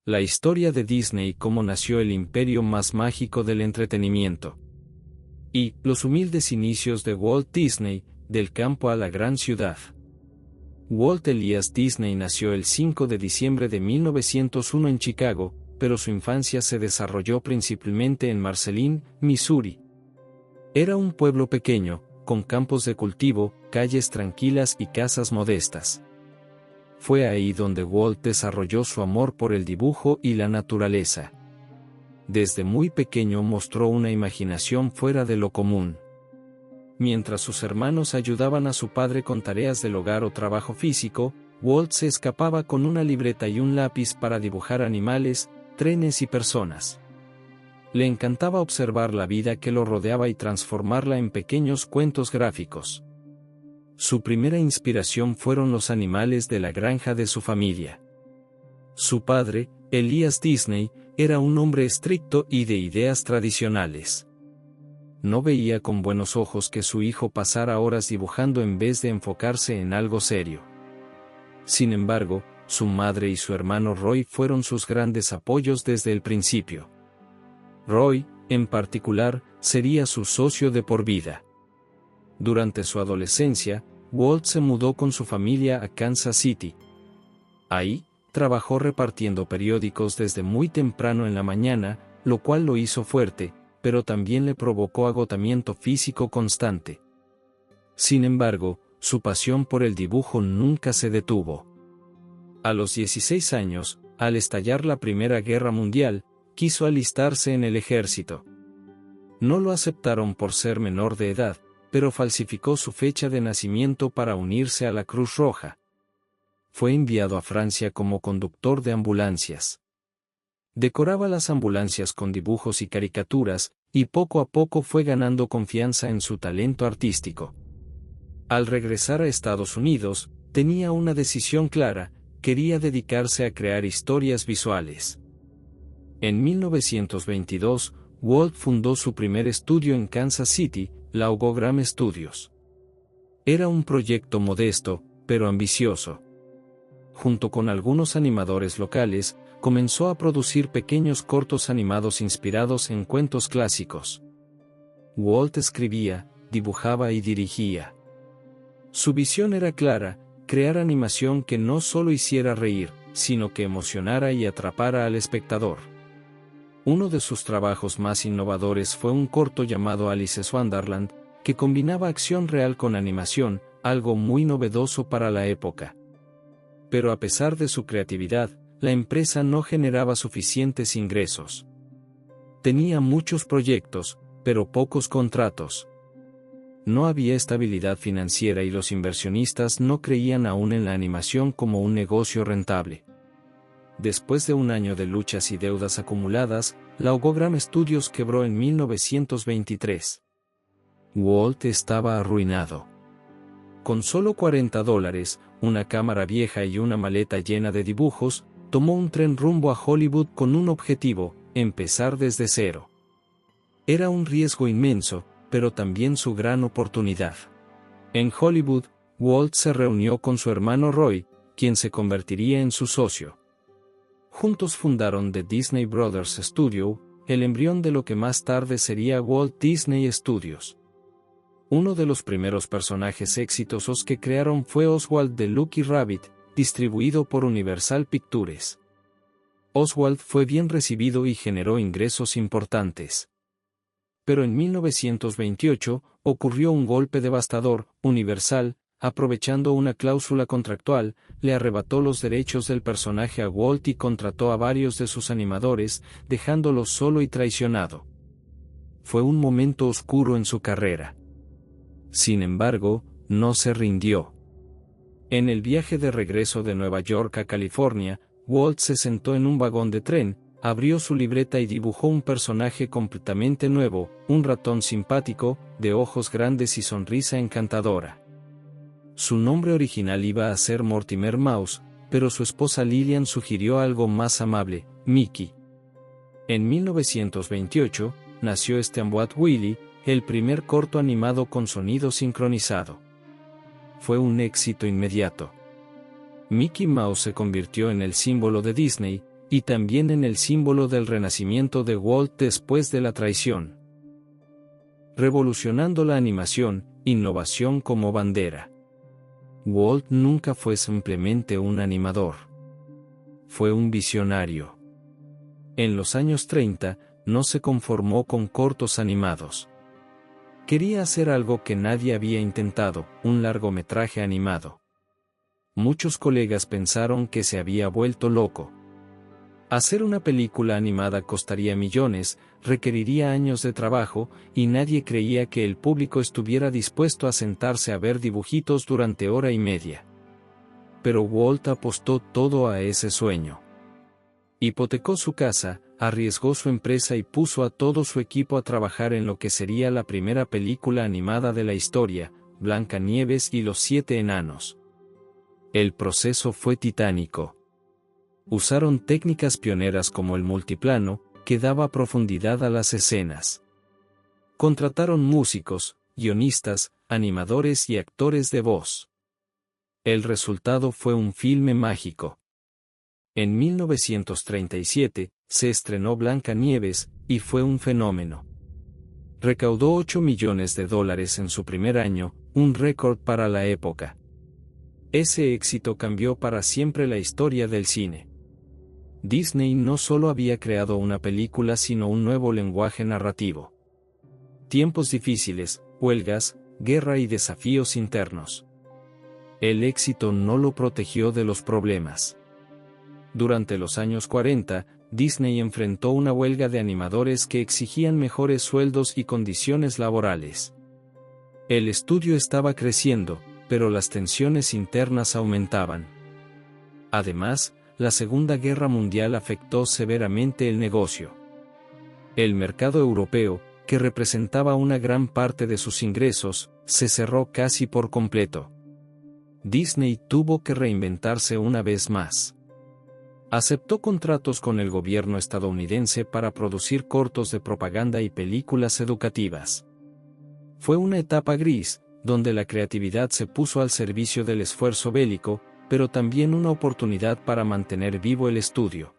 La historia de Disney, cómo nació el imperio más mágico del entretenimiento. Y los humildes inicios de Walt Disney, del campo a la gran ciudad. Walt Elias Disney nació el 5 de diciembre de 1901 en Chicago, pero su infancia se desarrolló principalmente en Marceline, Missouri. Era un pueblo pequeño, con campos de cultivo, calles tranquilas y casas modestas. Fue ahí donde Walt desarrolló su amor por el dibujo y la naturaleza. Desde muy pequeño mostró una imaginación fuera de lo común. Mientras sus hermanos ayudaban a su padre con tareas del hogar o trabajo físico, Walt se escapaba con una libreta y un lápiz para dibujar animales, trenes y personas. Le encantaba observar la vida que lo rodeaba y transformarla en pequeños cuentos gráficos. Su primera inspiración fueron los animales de la granja de su familia. Su padre, Elias Disney, era un hombre estricto y de ideas tradicionales. No veía con buenos ojos que su hijo pasara horas dibujando en vez de enfocarse en algo serio. Sin embargo, su madre y su hermano Roy fueron sus grandes apoyos desde el principio. Roy, en particular, sería su socio de por vida. Durante su adolescencia, Walt se mudó con su familia a Kansas City. Ahí, trabajó repartiendo periódicos desde muy temprano en la mañana, lo cual lo hizo fuerte, pero también le provocó agotamiento físico constante. Sin embargo, su pasión por el dibujo nunca se detuvo. A los 16 años, al estallar la Primera Guerra Mundial, quiso alistarse en el ejército. No lo aceptaron por ser menor de edad, pero falsificó su fecha de nacimiento para unirse a la Cruz Roja. Fue enviado a Francia como conductor de ambulancias. Decoraba las ambulancias con dibujos y caricaturas, y poco a poco fue ganando confianza en su talento artístico. Al regresar a Estados Unidos, tenía una decisión clara: quería dedicarse a crear historias visuales. En 1922, Walt fundó su primer estudio en Kansas City, la Logogram Studios. Era un proyecto modesto, pero ambicioso. Junto con algunos animadores locales, comenzó a producir pequeños cortos animados inspirados en cuentos clásicos. Walt escribía, dibujaba y dirigía. Su visión era clara: crear animación que no solo hiciera reír, sino que emocionara y atrapara al espectador. Uno de sus trabajos más innovadores fue un corto llamado Alice's Wonderland, que combinaba acción real con animación, algo muy novedoso para la época. Pero a pesar de su creatividad, la empresa no generaba suficientes ingresos. Tenía muchos proyectos, pero pocos contratos. No había estabilidad financiera y los inversionistas no creían aún en la animación como un negocio rentable. Después de un año de luchas y deudas acumuladas, la Logogram Studios quebró en 1923. Walt estaba arruinado. Con solo $40, una cámara vieja y una maleta llena de dibujos, tomó un tren rumbo a Hollywood con un objetivo: empezar desde cero. Era un riesgo inmenso, pero también su gran oportunidad. En Hollywood, Walt se reunió con su hermano Roy, quien se convertiría en su socio. Juntos fundaron The Disney Brothers Studio, el embrión de lo que más tarde sería Walt Disney Studios. Uno de los primeros personajes exitosos que crearon fue Oswald the Lucky Rabbit, distribuido por Universal Pictures. Oswald fue bien recibido y generó ingresos importantes. Pero en 1928, ocurrió un golpe devastador. Universal, aprovechando una cláusula contractual, le arrebató los derechos del personaje a Walt y contrató a varios de sus animadores, dejándolo solo y traicionado. Fue un momento oscuro en su carrera. Sin embargo, no se rindió. En el viaje de regreso de Nueva York a California, Walt se sentó en un vagón de tren, abrió su libreta y dibujó un personaje completamente nuevo, un ratón simpático, de ojos grandes y sonrisa encantadora. Su nombre original iba a ser Mortimer Mouse, pero su esposa Lillian sugirió algo más amable: Mickey. En 1928, nació Steamboat Willie, el primer corto animado con sonido sincronizado. Fue un éxito inmediato. Mickey Mouse se convirtió en el símbolo de Disney, y también en el símbolo del renacimiento de Walt después de la traición. Revolucionando la animación, innovación como bandera. Walt nunca fue simplemente un animador. Fue un visionario. En los años 30, no se conformó con cortos animados. Quería hacer algo que nadie había intentado, un largometraje animado. Muchos colegas pensaron que se había vuelto loco. Hacer una película animada costaría millones, requeriría años de trabajo, y nadie creía que el público estuviera dispuesto a sentarse a ver dibujitos durante hora y media. Pero Walt apostó todo a ese sueño. Hipotecó su casa, arriesgó su empresa y puso a todo su equipo a trabajar en lo que sería la primera película animada de la historia, Blancanieves y los 7 enanos. El proceso fue titánico. Usaron técnicas pioneras como el multiplano, que daba profundidad a las escenas. Contrataron músicos, guionistas, animadores y actores de voz. El resultado fue un filme mágico. En 1937, se estrenó Blancanieves, y fue un fenómeno. Recaudó $8 millones en su primer año, un récord para la época. Ese éxito cambió para siempre la historia del cine. Disney no solo había creado una película sino un nuevo lenguaje narrativo. Tiempos difíciles, huelgas, guerra y desafíos internos. El éxito no lo protegió de los problemas. Durante los años 40, Disney enfrentó una huelga de animadores que exigían mejores sueldos y condiciones laborales. El estudio estaba creciendo, pero las tensiones internas aumentaban. Además, la Segunda Guerra Mundial afectó severamente el negocio. El mercado europeo, que representaba una gran parte de sus ingresos, se cerró casi por completo. Disney tuvo que reinventarse una vez más. Aceptó contratos con el gobierno estadounidense para producir cortos de propaganda y películas educativas. Fue una etapa gris, donde la creatividad se puso al servicio del esfuerzo bélico, pero también una oportunidad para mantener vivo el estudio.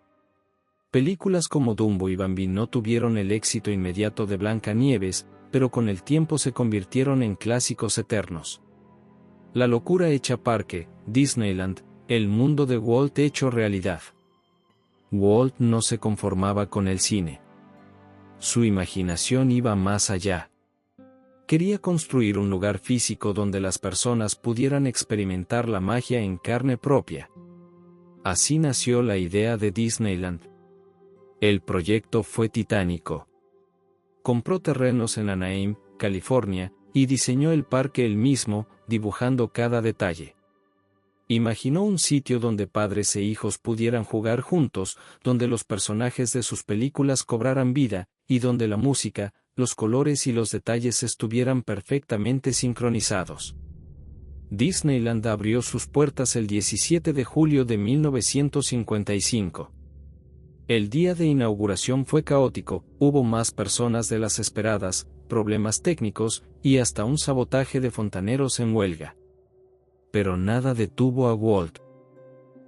Películas como Dumbo y Bambi no tuvieron el éxito inmediato de Blancanieves, pero con el tiempo se convirtieron en clásicos eternos. La locura hecha parque, Disneyland, el mundo de Walt hecho realidad. Walt no se conformaba con el cine. Su imaginación iba más allá. Quería construir un lugar físico donde las personas pudieran experimentar la magia en carne propia. Así nació la idea de Disneyland. El proyecto fue titánico. Compró terrenos en Anaheim, California, y diseñó el parque él mismo, dibujando cada detalle. Imaginó un sitio donde padres e hijos pudieran jugar juntos, donde los personajes de sus películas cobraran vida, y donde la música, los colores y los detalles estuvieran perfectamente sincronizados. Disneyland abrió sus puertas el 17 de julio de 1955. El día de inauguración fue caótico, hubo más personas de las esperadas, problemas técnicos, y hasta un sabotaje de fontaneros en huelga. Pero nada detuvo a Walt.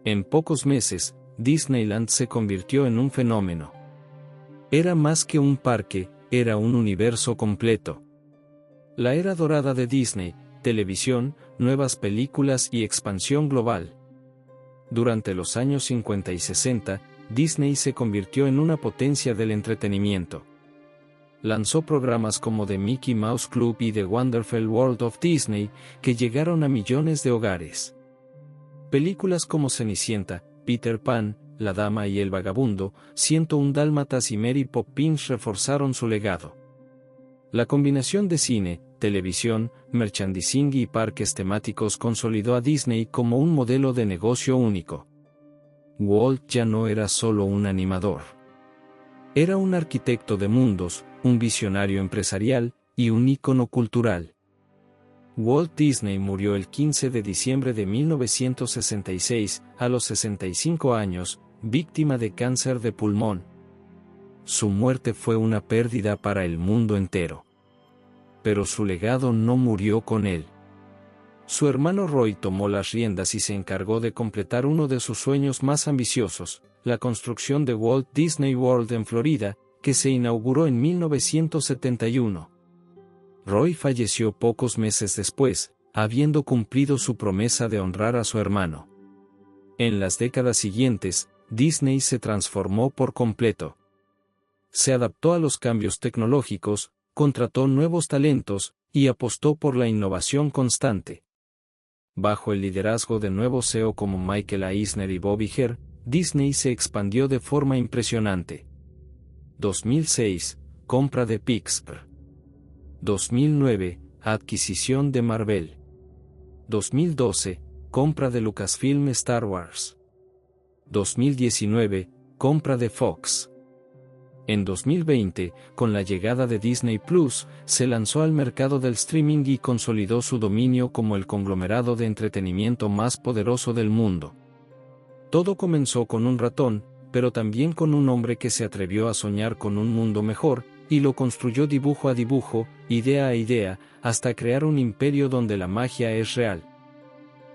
En pocos meses, Disneyland se convirtió en un fenómeno. Era más que un parque, era un universo completo. La era dorada de Disney, televisión, nuevas películas y expansión global. Durante los años 50 y 60, Disney se convirtió en una potencia del entretenimiento. Lanzó programas como The Mickey Mouse Club y The Wonderful World of Disney, que llegaron a millones de hogares. Películas como Cenicienta, Peter Pan, La Dama y el Vagabundo, 101 Dálmatas y Mary Poppins reforzaron su legado. La combinación de cine, televisión, merchandising y parques temáticos consolidó a Disney como un modelo de negocio único. Walt ya no era solo un animador. Era un arquitecto de mundos, un visionario empresarial, y un ícono cultural. Walt Disney murió el 15 de diciembre de 1966, a los 65 años, víctima de cáncer de pulmón. Su muerte fue una pérdida para el mundo entero. Pero su legado no murió con él. Su hermano Roy tomó las riendas y se encargó de completar uno de sus sueños más ambiciosos, la construcción de Walt Disney World en Florida, que se inauguró en 1971. Roy falleció pocos meses después, habiendo cumplido su promesa de honrar a su hermano. En las décadas siguientes, Disney se transformó por completo. Se adaptó a los cambios tecnológicos, contrató nuevos talentos, y apostó por la innovación constante. Bajo el liderazgo de nuevos CEO como Michael Eisner y Bobby Iger, Disney se expandió de forma impresionante. 2006, compra de Pixar. 2009, adquisición de Marvel. 2012, compra de Lucasfilm Star Wars. 2019, compra de Fox. En 2020, con la llegada de Disney Plus, se lanzó al mercado del streaming y consolidó su dominio como el conglomerado de entretenimiento más poderoso del mundo. Todo comenzó con un ratón, pero también con un hombre que se atrevió a soñar con un mundo mejor, y lo construyó dibujo a dibujo, idea a idea, hasta crear un imperio donde la magia es real.